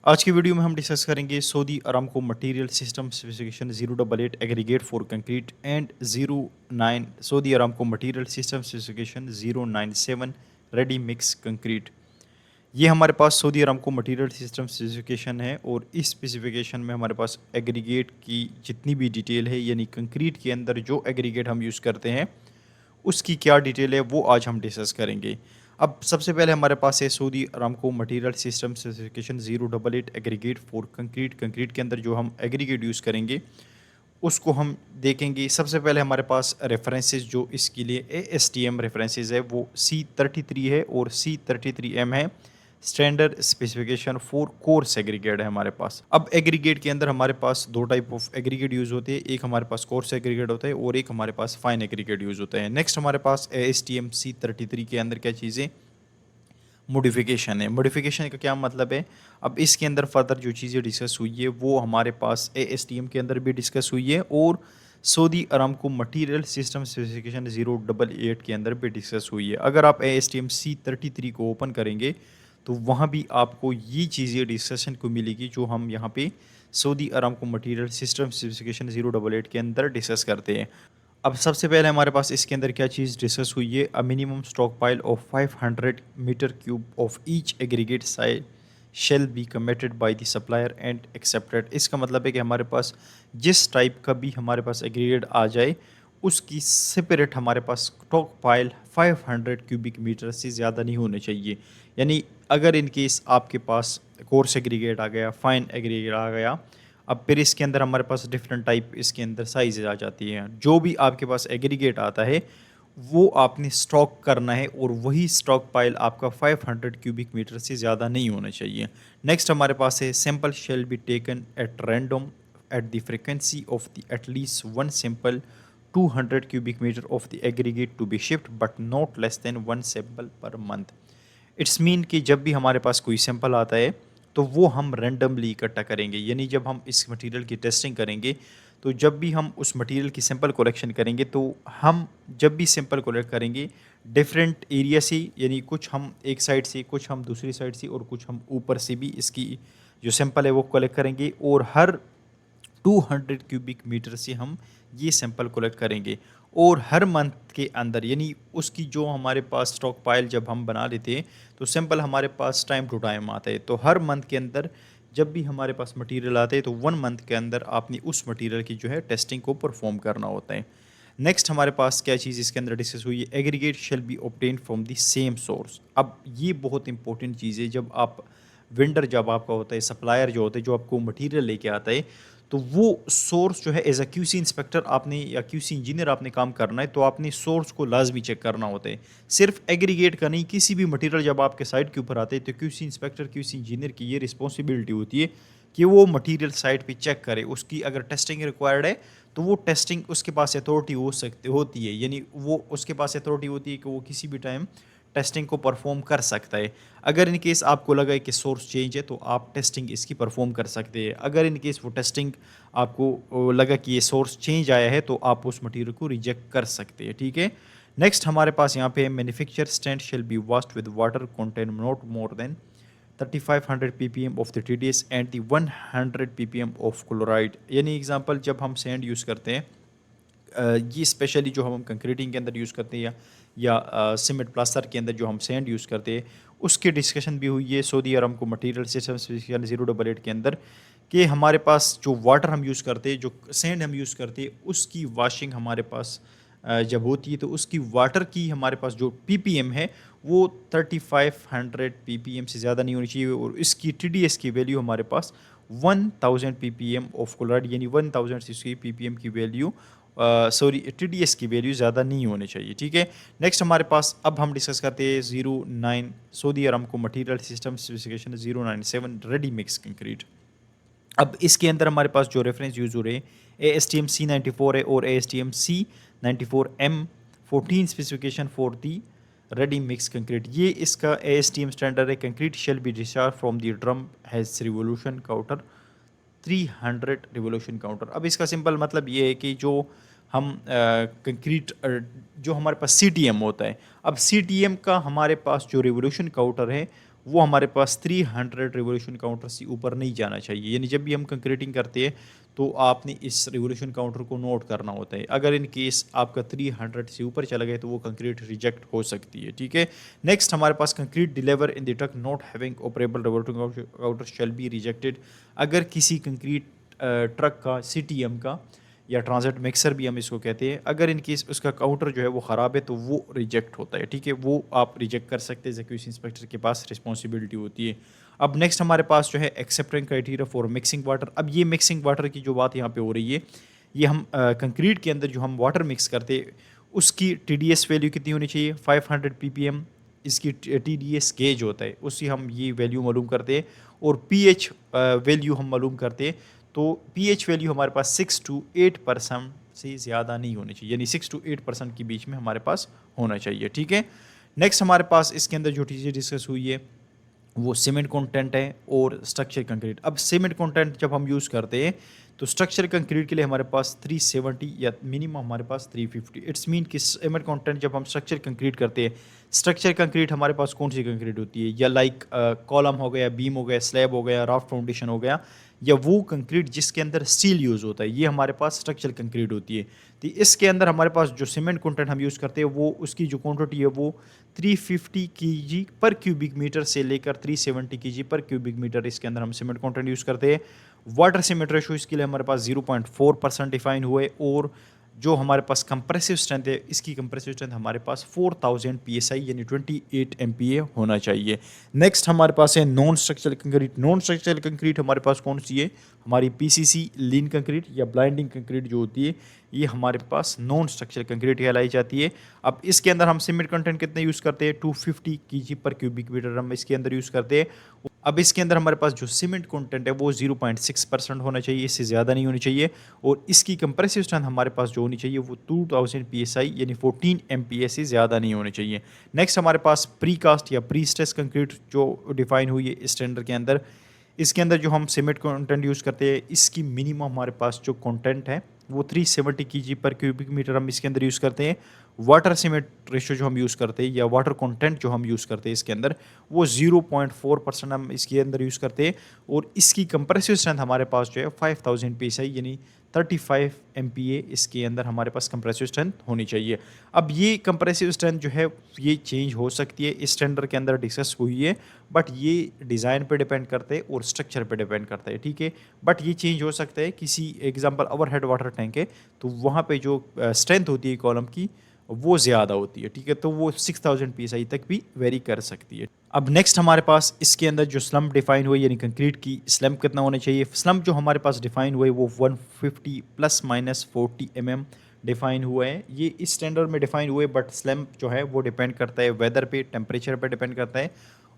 आज की वीडियो में हम डिस्कस करेंगे Saudi Aramco material system specification 088 aggregate for concrete and 09 Saudi Aramco material system specification 097 ready mix concrete. ये हमारे पास Saudi Aramco material system specification है और इस स्पेसिफिकेशन में हमारे पास एग्रीगेट की जितनी भी डिटेल है यानी कंक्रीट के अंदर जो एग्रीगेट हम यूज़ करते हैं उसकी क्या डिटेल है वो आज हम डिस्कस करेंगे। अब सबसे पहले हमारे पास है Saudi Aramco material system specification 088 aggregate for concrete. Concrete के अंदर जो हम एग्रीगेट यूज़ करेंगे उसको हम देखेंगे। सबसे पहले हमारे पास रेफरेंसेस जो इसके लिए ASTM रेफरेंसेस है वो C33 है और C33M है। Standard specification for coarse aggregate है हमारे पास। अब एग्रीगेट के अंदर हमारे पास दो टाइप ऑफ एग्रीगेट यूज़ होते हैं, एक हमारे पास कोर्स एग्रीगेट होता है और एक हमारे पास फाइन एग्रीगेट यूज़ होता है। नेक्स्ट हमारे पास ASTM C33 के अंदर क्या चीज़ें मॉडिफिकेशन है। मॉडिफिकेशन का क्या मतलब है, अब इसके अंदर फर्दर जो चीज़ें डिस्कस हुई है वो हमारे पास ASTM के अंदर भी डिस्कस हुई है और Saudi Aramco material system specification 088 के अंदर भी डिस्कस हुई है। अगर आप ASTM C33 को ओपन करेंगे तो वहाँ भी आपको ये चीज़ें डिस्कशन को मिलेगी जो हम यहाँ पे Saudi Aramco material system specification 088 के अंदर डिस्कस करते हैं। अब सबसे पहले हमारे पास इसके अंदर क्या चीज़ डिस्कस हुई है, a minimum stock pile of 500 metre cube of each aggregate size shall be committed by the supplier and accepted. इसका मतलब है कि हमारे पास जिस टाइप का भी हमारे पास एग्रीगेट आ जाए उसकी सेपरेट हमारे पास स्टॉक पाइल 500 क्यूबिक मीटर से ज़्यादा नहीं होने चाहिए। यानी अगर इन केस आपके पास कोर्स एग्रीगेट आ गया, फाइन एग्रीगेट आ गया, अब फिर इसके अंदर हमारे पास डिफरेंट टाइप इसके अंदर साइज आ जाती है। जो भी आपके पास एग्रीगेट आता है वो आपने स्टॉक करना है और वही स्टॉक पाइल आपका 500 क्यूबिक मीटर से ज़्यादा नहीं होना चाहिए। नेक्स्ट हमारे पास है sample shall be taken at random at the frequency of the at least one sample 200 cubic meter of the aggregate to be shipped but not less than one sample per month। It's mean कि जब भी हमारे पास कोई sample आता है तो वो हम रैंडमली इकट्ठा करेंगे। यानी जब हम इस मटेरियल की टेस्टिंग करेंगे तो जब भी हम उस मटेरियल की सैंपल कलेक्शन करेंगे तो हम जब भी सैंपल कलेक्ट करेंगे डिफरेंट एरिया से, यानी कुछ हम एक साइड से, कुछ हम दूसरी साइड से और कुछ हम ऊपर से भी इसकी जो सैंपल है वो कलेक्ट करेंगे और हर 200 क्यूबिक मीटर से हम ये सैंपल कलेक्ट करेंगे और हर मंथ के अंदर, यानी उसकी जो हमारे पास स्टॉक पाइल जब हम बना लेते हैं तो सैंपल हमारे पास टाइम टू टाइम आता है। तो हर मंथ के अंदर जब भी हमारे पास मटेरियल आते हैं तो 1 मंथ के अंदर आपने उस मटेरियल की जो है टेस्टिंग को परफॉर्म करना होता है। नेक्स्ट हमारे पास क्या चीज़ इसके अंदर डिस्कस हुई है, aggregate shall be obtain from the same source. अब ये बहुत इंपॉर्टेंट चीज़ है, जब आप वेंडर जब आपका होता है, सप्लायर जो होता है जो आपको मटेरियल लेके आता है, तो वो सोर्स जो है एज अ क्यूसी इंस्पेक्टर आपने या क्यूसी इंजीनियर आपने काम करना है तो आपने सोर्स को लाजमी चेक करना होता है। सिर्फ एग्रीगेट का नहीं, किसी भी मटेरियल जब आपके साइट के ऊपर आते हैं तो क्यूसी इंस्पेक्टर क्यूसी इंजीनियर की ये रिस्पॉन्सिबिलिटी होती है कि वो मटेरियल साइट पे चेक करे। उसकी अगर टेस्टिंग रिक्वायर्ड है तो वो टेस्टिंग उसके पास अथॉरिटी होती है, यानी वो उसके पास अथॉरिटी होती है कि वो किसी भी टाइम टेस्टिंग को परफॉर्म कर सकता है। अगर इन केस आपको लगा कि सोर्स चेंज है तो आप टेस्टिंग इसकी परफॉर्म कर सकते हैं। अगर इन केस वो टेस्टिंग आपको लगा कि ये सोर्स चेंज आया है तो आप उस मटेरियल को रिजेक्ट कर सकते हैं, ठीक है। नेक्स्ट हमारे पास यहाँ पे manufacture stand shall be washed with water contain not more than 3500 ppm of the TDS and the 100 ppm of chloride. यानी एग्जांपल जब हम सैंड यूज़ करते हैं, ये स्पेशली जो हम कंक्रीटिंग के अंदर यूज़ करते हैं या सीमेंट प्लास्टर के अंदर जो हम सैंड यूज़ करते हैं उसकी डिस्कशन भी हुई है Saudi Aramco material system specification 088 के अंदर कि हमारे पास जो वाटर हम यूज़ करते हैं, जो सैंड हम यूज़ करते हैं, उसकी वॉशिंग हमारे पास जब होती है तो उसकी वाटर की हमारे पास जो PPM है वो 3500 PPM से ज़्यादा नहीं होनी चाहिए और इसकी TDS की वैल्यू हमारे पास 1000 PPM ऑफ क्लोराइड, यानी 1000 PPM की वैल्यू, सॉरी TDS की वैल्यू ज़्यादा नहीं होनी चाहिए, ठीक है। नेक्स्ट हमारे पास अब हम डिस्कस करते हैं 09 Saudi Aramco material system specification 097 ready mix concrete. अब इसके अंदर हमारे पास जो रेफरेंस यूज़ हो रहे हैं ASTM C94 है और ASTM C94M 14 specification for the ready mix concrete. ये इसका ASTM स्टैंडर्ड है। Concrete shall be discharge from the drum has revolution counter 300 revolution counter. अब इसका सिंपल मतलब ये है कि जो हम कंक्रीट जो हमारे पास CTM होता है, अब CTM का हमारे पास जो रिवोल्यूशन काउंटर है वो हमारे पास 300 रिवोल्यूशन काउंटर से ऊपर नहीं जाना चाहिए। यानी जब भी हम कंक्रीटिंग करते हैं तो आपने इस रिवोल्यूशन काउंटर को नोट करना होता है। अगर इन केस आपका 300 से ऊपर चला गया तो वो कंक्रीट रिजेक्ट हो सकती है, ठीक है। नेक्स्ट हमारे पास concrete deliver in the truck not having operable revolution counter shall be rejected. अगर किसी कंक्रीट ट्रक का CTM का या ट्रांजिट मिक्सर भी हम इसको कहते हैं, अगर इन केस उसका काउंटर जो है वो ख़राब है तो वो रिजेक्ट होता है, ठीक है। वो आप रिजेक्ट कर सकते हैं, एक्यूसी इंस्पेक्टर के पास रिस्पॉन्सिबिलिटी होती है। अब नेक्स्ट हमारे पास जो है acceptance criteria for mixing water. अब ये मिक्सिंग वाटर की जो बात यहाँ पे हो रही है, ये हम कंक्रीट के अंदर जो हम वाटर मिक्स करते हैं उसकी TDS वैल्यू कितनी होनी चाहिए, 500 ppm इसकी TDS गेज होता है, उससे हम ये वैल्यू मालूम करते हैं। और pH वैल्यू हम मालूम करते हैं, तो pH वैल्यू हमारे पास 6 to 8% से ज़्यादा नहीं होनी चाहिए, यानी 6 to 8% के बीच में हमारे पास होना चाहिए, ठीक है। नेक्स्ट हमारे पास इसके अंदर जो चीज़ें डिस्कस हुई है वो सीमेंट कंटेंट है और स्ट्रक्चर कंक्रीट। अब सीमेंट कंटेंट जब हम यूज़ करते हैं तो स्ट्रक्चर कंक्रीट के लिए हमारे पास 370 या मिनिमम हमारे पास 350। इट्स मीन कि सीमेंट कंटेंट जब हम स्ट्रक्चर कंक्रीट करते हैं, स्ट्रक्चर कंक्रीट हमारे पास कौन सी कंक्रीट होती है, या लाइक कॉलम हो गया, बीम हो गया, स्लैब हो गया, राफ्ट फाउंडेशन हो गया, या वो कंक्रीट जिसके अंदर स्टील यूज़ होता है, ये हमारे पास स्ट्रक्चर कंक्रीट होती है। तो इसके अंदर हमारे पास जो सीमेंट कंटेंट हम यूज़ करते हैं वो उसकी जो क्वांटिटी है वो 350 kg पर क्यूबिक मीटर से लेकर 370 kg पर क्यूबिक मीटर इसके अंदर हम सीमेंट कंटेंट यूज़ करते हैं। वाटर सीमेंट रेशो इसके लिए हमारे पास 0.4% डिफाइन हुए, और जो हमारे पास कंप्रेसिव स्ट्रेंथ है, इसकी कंप्रेसिव स्ट्रेंथ हमारे पास 4000 PSI यानी 28 MPa होना चाहिए। नेक्स्ट हमारे पास है non structural concrete. Non structural concrete हमारे पास कौन सी है, हमारी PCC लीन कंक्रीट या ब्लाइंडिंग कंक्रीट जो होती है, ये हमारे पास नॉन स्ट्रक्चरल कंक्रीट कहलाई जाती है। अब इसके अंदर हम सीमेंट कंटेंट कितने यूज़ करते हैं, 250 kg पर क्यूबिक मीटर हम इसके अंदर यूज़ करते हैं। अब इसके अंदर हमारे पास जो सीमेंट कंटेंट है वो 0.6% होना चाहिए, इससे ज़्यादा नहीं होनी चाहिए। और इसकी कंप्रेसिव स्ट्रेंथ हमारे पास जो होनी चाहिए वो 2000 PSI यानी 14 MPa से ज़्यादा नहीं होनी चाहिए। नेक्स्ट हमारे पास प्री कास्ट या प्री स्ट्रेस कंक्रीट जो डिफाइन हुई है स्टैंडर्ड के अंदर, इसके अंदर जो हम सीमेंट कंटेंट यूज़ करते हैं इसकी मिनिमम हमारे पास जो कंटेंट है वो 370 kg पर क्यूबिक मीटर हम इसके अंदर यूज़ करते हैं। वाटर सीमेंट रेशो जो हम यूज़ करते हैं या वाटर कंटेंट जो हम यूज़ करते हैं इसके अंदर वो 0.4% हम इसके अंदर यूज़ करते हैं। और इसकी कंप्रेसिव स्ट्रेंथ हमारे पास जो है 5000 PSI यानी 35 MPa इसके अंदर हमारे पास कंप्रेसिव स्ट्रेंथ होनी चाहिए। अब ये कंप्रेसिव स्ट्रेंथ जो है ये चेंज हो सकती है, इस स्टैंडर्ड के अंदर डिस्कस हुई है, बट ये डिज़ाइन पे डिपेंड करता है और स्ट्रक्चर पे डिपेंड करता है, ठीक है। बट ये चेंज हो सकता है, किसी एग्जांपल ओवरहेड वाटर टैंक है तो वहाँ पे जो स्ट्रेंथ होती है कॉलम की वो ज़्यादा होती है, ठीक है, तो वो 6000 PSI तक भी वेरी कर सकती है। अब नेक्स्ट हमारे पास इसके अंदर जो स्लम्प डिफाइन हुई यानी कंक्रीट की स्लम्प कितना होना चाहिए, स्लम्प जो हमारे पास डिफाइन हुए वो 150 ± 40 mm डिफाइन हुआ है। ये इस स्टैंडर्ड में डिफाइन हुए, बट स्लम्प जो है वो डिपेंड करता है वेदर पे, टेम्परेचर पे डिपेंड करता है,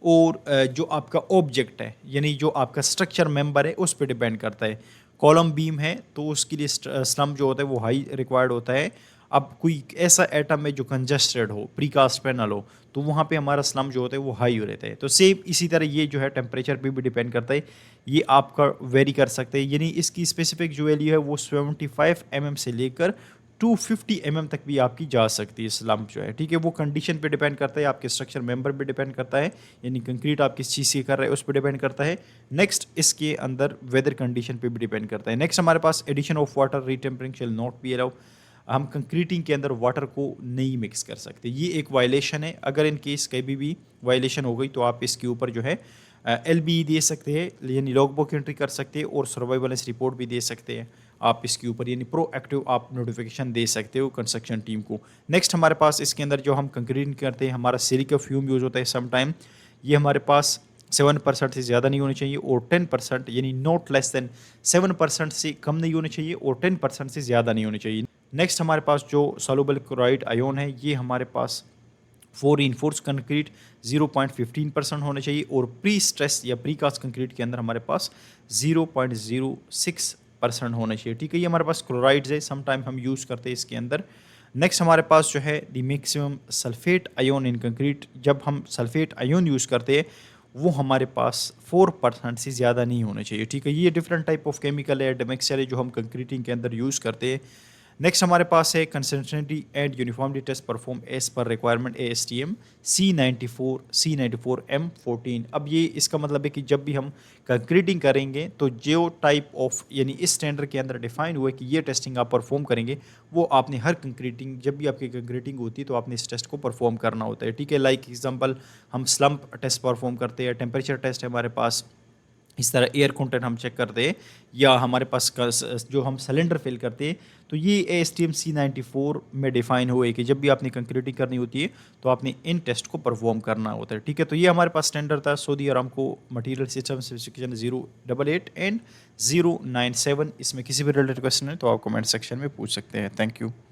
और जो आपका ऑब्जेक्ट है यानी जो आपका स्ट्रक्चर मेंबर है उस पर डिपेंड करता है। कॉलम बीम है तो उसके लिए स्लम्प जो होता है वो हाई रिक्वायर्ड होता है। अब कोई ऐसा एटम है जो कंजस्टेड हो, प्रीकास्ट पैनल हो, तो वहाँ पे हमारा स्लम जो होता है वो हाई हो रहता है। तो सेम इसी तरह ये जो है टेम्परेचर पे भी डिपेंड करता है, ये आपका वेरी कर सकते हैं। यानी इसकी स्पेसिफिक जो वैल्यू है वो 75 mm से लेकर 250 mm तक भी आपकी जा सकती है स्लम्प जो है, ठीक है। वो कंडीशन पे डिपेंड करता है, आपके स्ट्रक्चर मेंबर पे डिपेंड करता है, यानी कंक्रीट आप किस चीज़ से कर रहे हैं उस पर डिपेंड करता है। नेक्स्ट इसके अंदर वेदर कंडीशन पे भी डिपेंड करता है। नेक्स्ट हमारे पास addition of water retempering shall not be allow. हम कंक्रीटिंग के अंदर वाटर को नहीं मिक्स कर सकते, ये एक वायलेशन है। अगर इन केस कभी भी वायलेशन हो गई तो आप इसके ऊपर जो है LBE दे सकते हैं, यानी लॉग बुक एंट्री कर सकते हैं, और सर्वाइवलेंस रिपोर्ट भी दे सकते हैं आप इसके ऊपर, यानी प्रोएक्टिव आप नोटिफिकेशन दे सकते हो कंस्ट्रक्शन टीम को। नेक्स्ट हमारे पास इसके अंदर जो हम कंक्रीटिंग करते हैं हमारा सिलिका फ्यूम यूज़ होता है सम टाइम, ये हमारे पास 7% से ज़्यादा नहीं होनी चाहिए, और 10% यानी नॉट लेस देन 7% से कम नहीं होनी चाहिए, और 10% से ज़्यादा नहीं होनी चाहिए। नेक्स्ट हमारे पास जो सॉल्युबल क्लोराइड आयोन है ये हमारे पास फॉर इनफोर्स कंक्रीट 0.15% होना चाहिए, और प्री स्ट्रेस या प्री कास्ट कंक्रीट के अंदर हमारे पास 0.06% होना चाहिए, ठीक है। ये हमारे पास क्लोराइड्स है, सम टाइम हम यूज़ करते हैं इसके अंदर। नेक्स्ट हमारे पास जो है the maximum sulphate ion in concrete, जब हम सल्फेट आयोन यूज़ करते हैं वो हमारे पास 4% से ज़्यादा नहीं होना चाहिए, ठीक है। ये डिफरेंट टाइप ऑफ केमिकल है, एडमिक्सचर है जो हम कंक्रीटिंग के अंदर यूज़ करते हैं। नेक्स्ट हमारे पास है consistency and uniformity test perform as per requirement ASTM C94 अब ये इसका मतलब है कि जब भी हम कंक्रीटिंग करेंगे तो जो टाइप ऑफ यानी इस स्टैंडर्ड के अंदर डिफाइन हुआ है कि ये टेस्टिंग आप परफॉर्म करेंगे, वो आपने हर कंक्रीटिंग जब भी आपकी कंक्रीटिंग होती है तो आपने इस टेस्ट को परफॉर्म करना होता है। ठीक है, लाइक एग्जांपल हम स्लम्प टेस्ट परफॉर्म करते हैं, टेम्परेचर टेस्ट है हमारे पास, इस तरह एयर कंटेंट हम चेक करते हैं, या हमारे पास जो हम सिलेंडर फिल करते हैं, तो ये ASTM C94 में डिफाइन हुआ है कि जब भी आपने कंक्रीटिंग करनी होती है तो आपने इन टेस्ट को परफॉर्म करना होता है। ठीक है, तो ये हमारे पास स्टैंडर्ड था Saudi Aramco material system specification 088 and 097। इसमें किसी भी रिलेटेड क्वेश्चन है तो आप कमेंट सेक्शन में पूछ सकते हैं। Thank you.